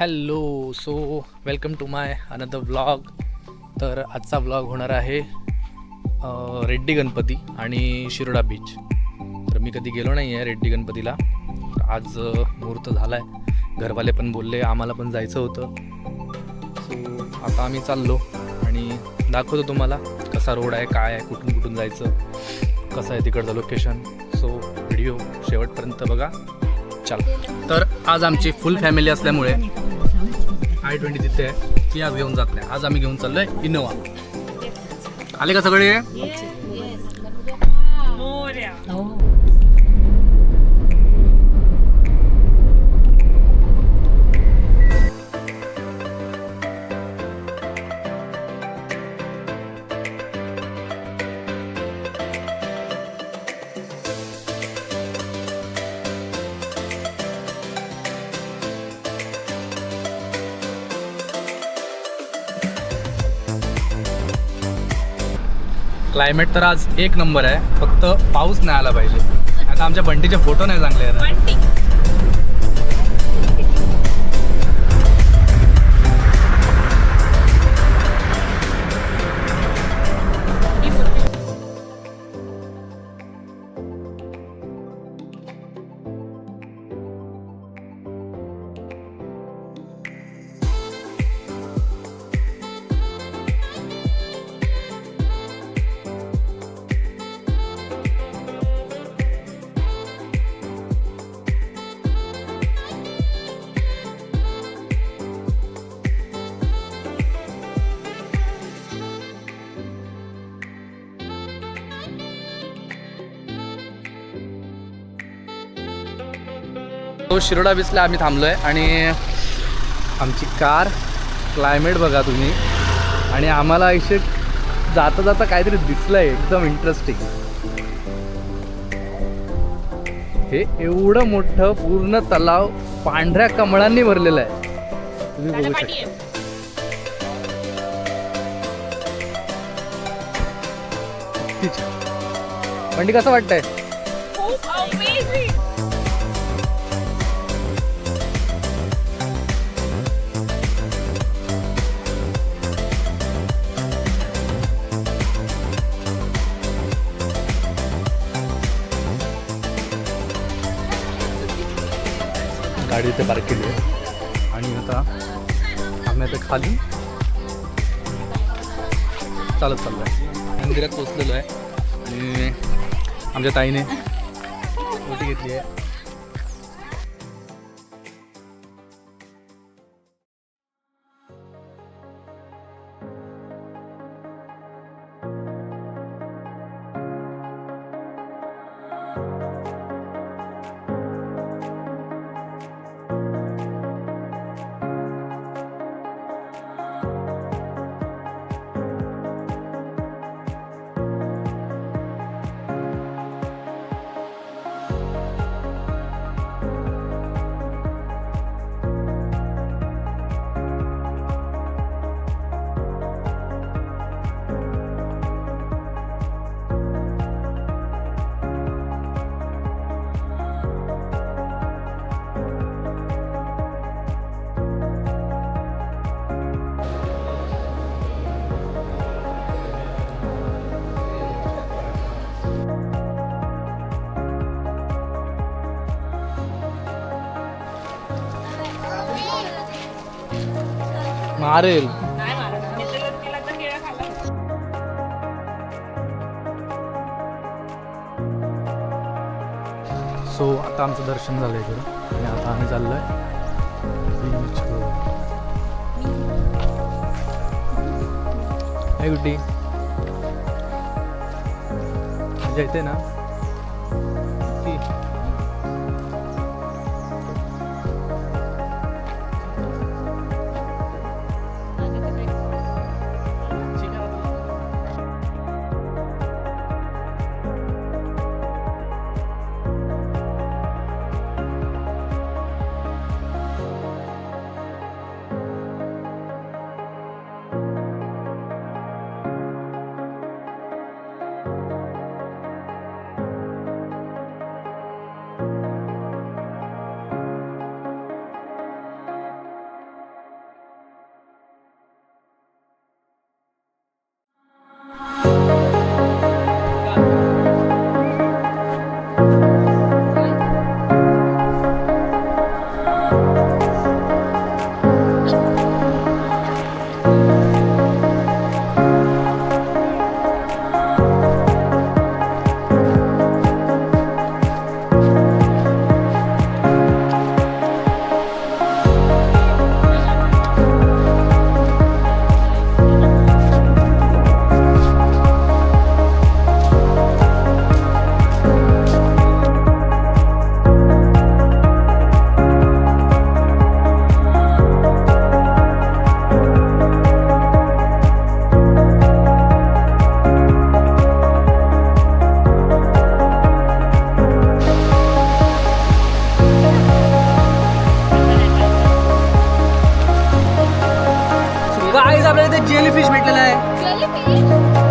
Hello so welcome to my another vlog. तर आजचा vlog होणार आहे रेड्डी गणपती आणि शिरोडा बीच. तर मी कधी गेलो नाही आहे रेड्डी गणपतीला. आज मुहूर्त झाला आहे, घरवाले पण बोलले आम्हाला पण जायचं होतं. सो आता आम्ही चाललो आणि दाखवतो तुम्हाला कसा रोड आहे, काय आहे, कुठून कुठून जायचं, कसं आहे तिकडचं लोकेशन. सो व्हिडिओ शेवटपर्यंत बघा. चला. तर आज आमची फुल फॅमिली असल्यामुळे I-20 तिथे आहे, ती आज घेऊन जात नाही. आज आम्ही घेऊन चाललोय इनोवा. आले का सगळे? क्लायमेट तर आज एक नंबर आहे, फक्त पाऊस नाही आला पाहिजे. आता आमच्या बंटीचे फोटो नाही चांगले आहेत. तो शिरोडा बीचला आम्ही थांबलो आहे आणि आमची कार, क्लायमेट बघा तुम्ही. आणि आम्हाला असे जाता जाता काहीतरी दिसलं आहे एकदम इंटरेस्टिंग. हे एवढं मोठं पूर्ण तलाव पांढऱ्या कमळांनी भरलेलं आहे, तुम्ही बघू शकता. बंटी कसं वाटतंय? गाडी इथे पार्क केली आहे आणि आता आम्ही आता खाली चालत चाललो आहे. मंदिरात पोचलेलो आहे आणि आमच्या ताईने ओटी घेतली आहे. मारेल. सो आता आमचं दर्शन झालं इकडं आणि आता आम्ही चाललोय हाय गुड्डी. मजा येते ना? आपल्याला इथे जेली फिश भेटलेला आहे. जेलीफिश